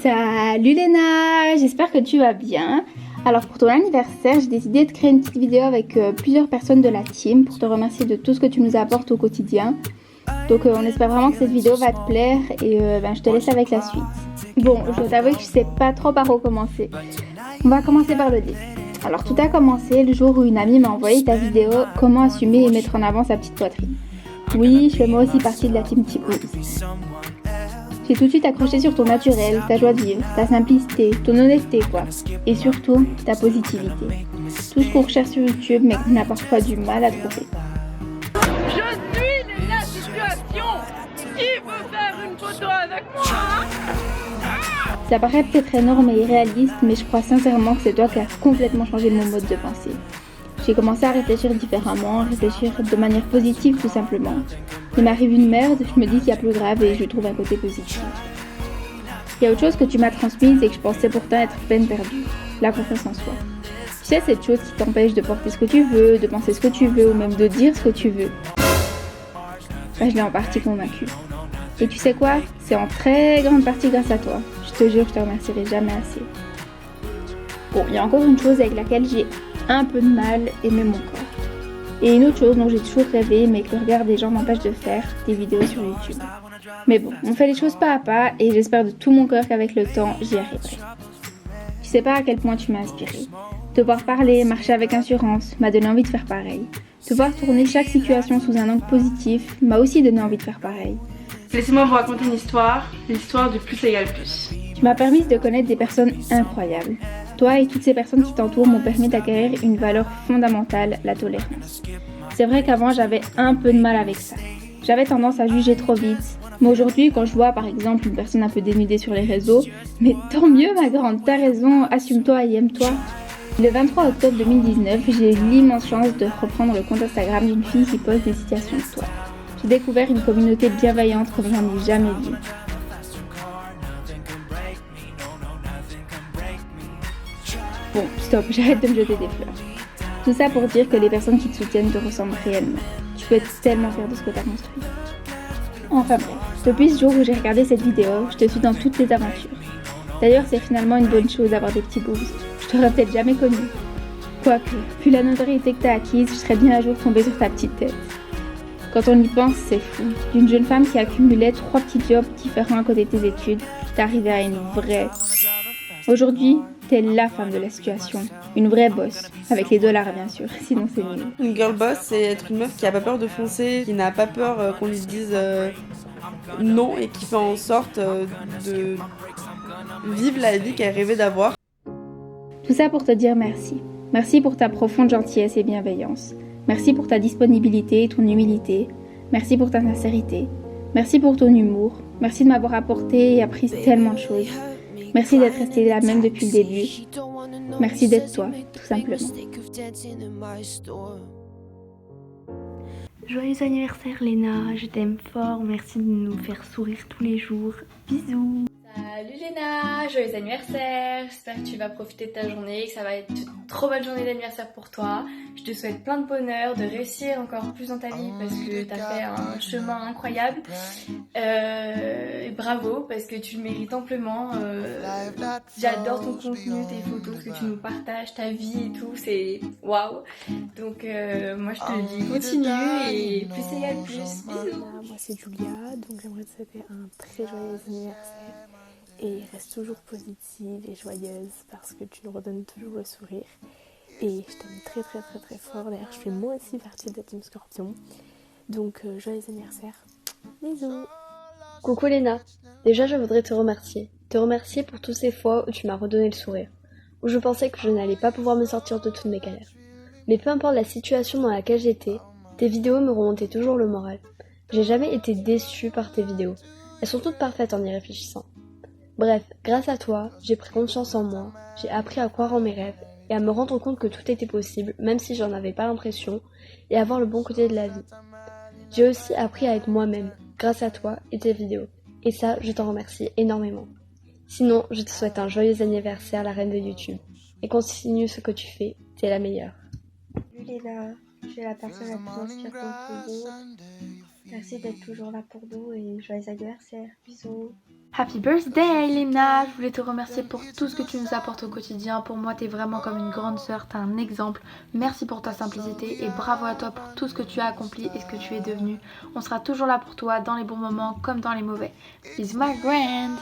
Salut Léna, j'espère que tu vas bien. Alors pour ton anniversaire, j'ai décidé de créer une petite vidéo avec plusieurs personnes de la team pour te remercier de tout ce que tu nous apportes au quotidien. Donc on espère vraiment que cette vidéo va te plaire et je te laisse avec la suite. Bon, je dois t'avouer que je sais pas trop par où commencer. On va commencer par le début. Alors tout a commencé le jour où une amie m'a envoyé ta vidéo « Comment assumer et mettre en avant sa petite poitrine ». Oui, je fais moi aussi partie de la team T-Pose. J'ai tout de suite accroché sur ton naturel, ta joie de vivre, ta simplicité, ton honnêteté quoi. Et surtout, ta positivité. Tout ce qu'on recherche sur YouTube mais qu'on a parfois du mal à trouver. Je suis la situation. Qui veut faire une photo avec moi? Ça paraît peut-être énorme et irréaliste, mais je crois sincèrement que c'est toi qui as complètement changé mon mode de pensée. J'ai commencé à réfléchir différemment, à réfléchir de manière positive tout simplement. Il m'arrive une merde, je me dis qu'il y a plus grave et je trouve un côté positif. Il y a autre chose que tu m'as transmise et que je pensais pourtant être peine perdue, la confiance en soi. Tu sais, cette chose qui t'empêche de porter ce que tu veux, de penser ce que tu veux ou même de dire ce que tu veux. Je l'ai en partie convaincue. Et tu sais quoi? C'est en très grande partie grâce à toi. Je te jure, je te remercierai jamais assez. Bon, il y a encore une chose avec laquelle j'ai un peu de mal, aimer mon corps. Et une autre chose dont j'ai toujours rêvé, mais que le regard des gens m'empêche de faire, des vidéos sur YouTube. Mais bon, on fait les choses pas à pas, et j'espère de tout mon cœur qu'avec le temps, j'y arriverai. Tu sais pas à quel point tu m'as inspirée. Te voir parler, marcher avec assurance, m'a donné envie de faire pareil. Te voir tourner chaque situation sous un angle positif, m'a aussi donné envie de faire pareil. Laissez-moi vous raconter une histoire, l'histoire du plus égale plus. Tu m'as permis de connaître des personnes incroyables. Toi et toutes ces personnes qui t'entourent m'ont permis d'acquérir une valeur fondamentale, la tolérance. C'est vrai qu'avant j'avais un peu de mal avec ça. J'avais tendance à juger trop vite. Mais aujourd'hui, quand je vois par exemple une personne un peu dénudée sur les réseaux, mais tant mieux ma grande, t'as raison, assume-toi et aime-toi. Le 23 octobre 2019, j'ai eu l'immense chance de reprendre le compte Instagram d'une fille qui poste des citations de toi. J'ai découvert une communauté bienveillante comme j'en ai jamais vue. Bon, stop, j'arrête de me jeter des fleurs. Tout ça pour dire que les personnes qui te soutiennent te ressemblent réellement. Tu peux être tellement fière de ce que tu as construit. Enfin bref, depuis ce jour où j'ai regardé cette vidéo, je te suis dans toutes tes aventures. D'ailleurs, c'est finalement une bonne chose d'avoir des petits boobs. Je t'aurais peut-être jamais connu. Quoique, vu la notoriété que t'as acquise, je serais bien un jour tombée sur ta petite tête. Quand on y pense, c'est fou. D'une jeune femme qui accumulait 3 petits jobs différents à côté de tes études, t'es arrivée à une vraie. Aujourd'hui, t'es la femme de la situation. Une vraie boss. Avec les dollars bien sûr, sinon c'est nul. Une girl boss, c'est être une meuf qui a pas peur de foncer, qui n'a pas peur qu'on lui dise non et qui fait en sorte de vivre la vie qu'elle rêvait d'avoir. Tout ça pour te dire merci. Merci pour ta profonde gentillesse et bienveillance. Merci pour ta disponibilité et ton humilité. Merci pour ta sincérité. Merci pour ton humour. Merci de m'avoir apporté et appris tellement de choses. Merci d'être restée la même depuis le début. Merci d'être toi, tout simplement. Joyeux anniversaire Léna, je t'aime fort, merci de nous faire sourire tous les jours. Bisous. Salut Léna, joyeux anniversaire, j'espère que tu vas profiter de ta journée, que ça va être une trop belle journée d'anniversaire pour toi. Je te souhaite plein de bonheur, de réussir encore plus dans ta vie parce que tu as fait un chemin incroyable. Bravo parce que tu le mérites amplement. J'adore ton contenu, tes photos, ce que tu nous partages, ta vie et tout, c'est waouh. Donc moi je te dis continue et plus égale plus. Bisous. Moi c'est Julia, donc j'aimerais te souhaiter un très joyeux anniversaire et reste toujours positive et joyeuse parce que tu nous redonnes toujours le sourire et je t'aime très très très très fort. D'ailleurs je fais moi aussi partie de la team Scorpion, donc joyeux anniversaire, bisous. Coucou Léna, déjà je voudrais te remercier pour toutes ces fois où tu m'as redonné le sourire, où je pensais que je n'allais pas pouvoir me sortir de toutes mes galères. Mais peu importe la situation dans laquelle j'étais, tes vidéos me remontaient toujours le moral. J'ai jamais été déçue par tes vidéos, elles sont toutes parfaites en y réfléchissant. Bref, grâce à toi, j'ai pris confiance en moi, j'ai appris à croire en mes rêves et à me rendre compte que tout était possible, même si j'en avais pas l'impression, et à voir le bon côté de la vie. J'ai aussi appris à être moi-même, grâce à toi et tes vidéos. Et ça, je t'en remercie énormément. Sinon, je te souhaite un joyeux anniversaire, la reine de YouTube. Et continue ce que tu fais, t'es la meilleure. Salut Léna, je suis la personne la plus inspirante pour vous. Merci d'être toujours là pour nous et joyeux anniversaire. Bisous. Happy birthday Léna. Je voulais te remercier pour tout ce que tu nous apportes au quotidien. Pour moi t'es vraiment comme une grande sœur, t'es un exemple. Merci pour ta simplicité et bravo à toi pour tout ce que tu as accompli et ce que tu es devenu. On sera toujours là pour toi dans les bons moments comme dans les mauvais. Bisous my grand.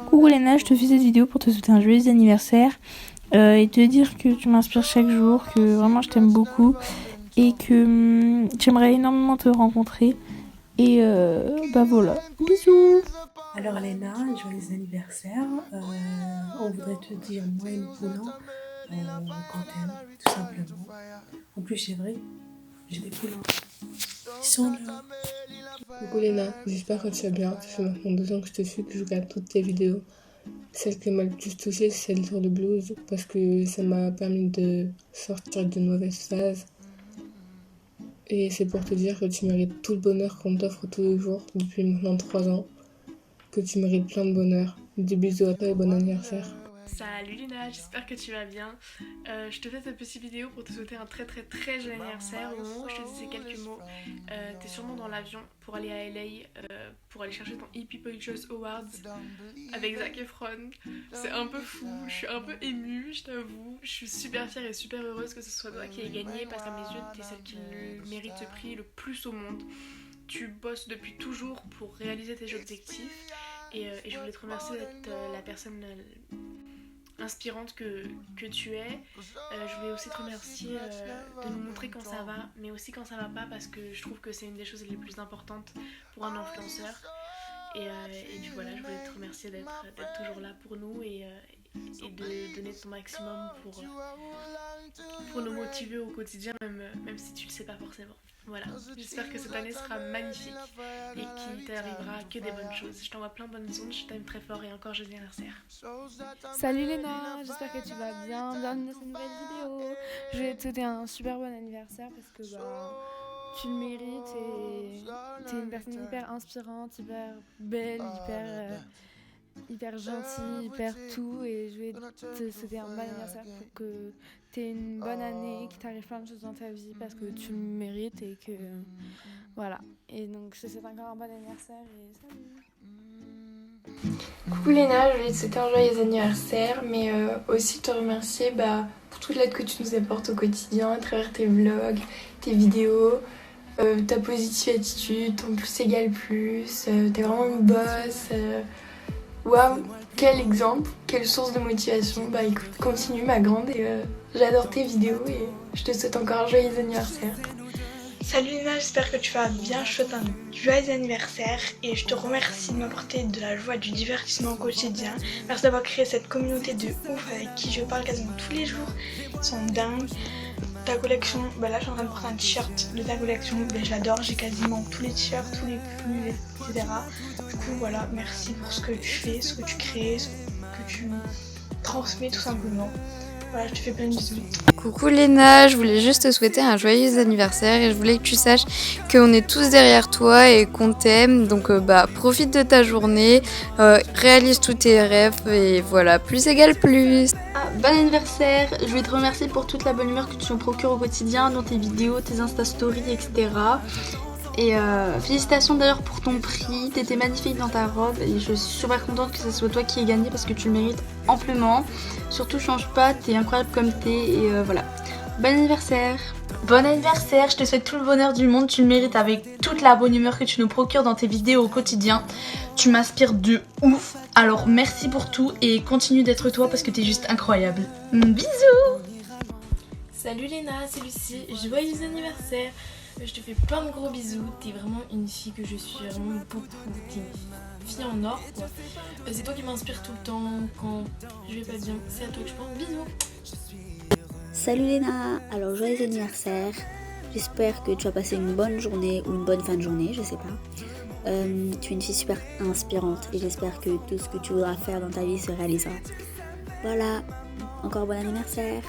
Coucou Léna, je te fais cette vidéo pour te souhaiter un joyeux anniversaire et te dire que tu m'inspires chaque jour, que vraiment je t'aime beaucoup et que j'aimerais énormément te rencontrer. Et bah voilà, bisous. Alors Léna, joyeux anniversaire. On voudrait te dire, moi et le poulain, qu'on t'aime, tout simplement. En plus c'est vrai, j'ai des poulains. Ils sont là. Coucou Léna, j'espère que tu vas bien. Ça fait maintenant 2 ans que je te suis, que je regarde toutes tes vidéos. Celle qui m'a le plus touchée, c'est celle sur le blues, parce que ça m'a permis de sortir d'une mauvaise phase. Et c'est pour te dire que tu mérites tout le bonheur qu'on t'offre tous les jours depuis maintenant 3 ans. Que tu mérites plein de bonheur. Des bisous à toi et bon anniversaire. Salut Lina, j'espère que tu vas bien. Je te fais cette petite vidéo pour te souhaiter un très joyeux anniversaire. Au moment où je te disais quelques mots, t'es sûrement dans l'avion pour aller à LA, pour aller chercher ton EP Poetry Awards avec Zac Efron. C'est un peu fou, je suis un peu émue, je t'avoue. Je suis super fière et super heureuse que ce soit toi qui ait gagné parce qu'à mes yeux, t'es celle qui mérite ce prix le plus au monde. Tu bosses depuis toujours pour réaliser tes objectifs et je voulais te remercier d'être la personne inspirante que tu es. Je voulais aussi te remercier de nous montrer quand ça va, mais aussi quand ça va pas, parce que je trouve que c'est une des choses les plus importantes pour un influenceur. Et puis voilà, je voulais te remercier d'être toujours là pour nous et de donner ton maximum pour nous motiver au quotidien, même si tu le sais pas forcément. Voilà, j'espère que cette année sera magnifique et qu'il t'arrivera que des bonnes choses. Je t'envoie plein de bonnes ondes, je t'aime très fort et encore joyeux anniversaire. Salut Léna, j'espère que tu vas bien. Bienvenue dans cette nouvelle vidéo. Je vais te souhaiter un super bon anniversaire parce que tu le mérites et t'es une personne hyper inspirante, hyper belle, hyper gentille, hyper tout, et je vais te souhaiter un bon anniversaire pour que t'aies une bonne année, qu'il t'arrive plein de choses dans ta vie parce que tu le mérites et que voilà. Et donc je te souhaite encore un bon anniversaire et salut. Coucou Léna, je voulais te souhaiter un joyeux anniversaire, mais aussi te remercier pour toute l'aide que tu nous apportes au quotidien à travers tes vlogs, tes vidéos, ta positive attitude, ton plus égale plus, t'es vraiment une boss. Waouh, quel exemple, quelle source de motivation. Écoute, continue ma grande et j'adore tes vidéos et je te souhaite encore un joyeux anniversaire. Salut Lina, j'espère que tu vas bien. Je te souhaite un joyeux anniversaire et je te remercie de m'apporter de la joie, du divertissement au quotidien. Merci d'avoir créé cette communauté de ouf avec qui je parle quasiment tous les jours. Ils sont dingues. Ta collection, là je suis en train de porter un t-shirt de ta collection, j'adore, j'ai quasiment tous les t-shirts, tous les pulls, etc. Du coup voilà, merci pour ce que tu fais, ce que tu crées, ce que tu transmets tout simplement. Voilà, je te fais plein de bisous. Coucou Léna, je voulais juste te souhaiter un joyeux anniversaire et je voulais que tu saches qu'on est tous derrière toi et qu'on t'aime. Donc profite de ta journée, réalise tous tes rêves et voilà, plus égale plus. Bon anniversaire, je voulais te remercier pour toute la bonne humeur que tu nous procures au quotidien dans tes vidéos, tes Insta Stories, etc. Et félicitations d'ailleurs pour ton prix, t'étais magnifique dans ta robe et je suis super contente que ce soit toi qui aies gagné parce que tu le mérites amplement. Surtout change pas, t'es incroyable comme t'es et voilà. Bon anniversaire. Bon anniversaire, je te souhaite tout le bonheur du monde, tu le mérites avec toute la bonne humeur que tu nous procures dans tes vidéos au quotidien. Tu m'inspires de ouf, alors merci pour tout et continue d'être toi parce que t'es juste incroyable. Bisous. Salut Léna, c'est Lucie, joyeux anniversaire. Je te fais plein de gros bisous, t'es vraiment une fille que je suis vraiment beaucoup, t'es une fille en or quoi. C'est toi qui m'inspire tout le temps quand je vais pas bien, c'est à toi que je pense, bisous. Salut Léna, alors joyeux anniversaire, j'espère que tu vas passer une bonne journée ou une bonne fin de journée, je sais pas. Tu es une fille super inspirante et j'espère que tout ce que tu voudras faire dans ta vie se réalisera. Voilà, encore bon anniversaire.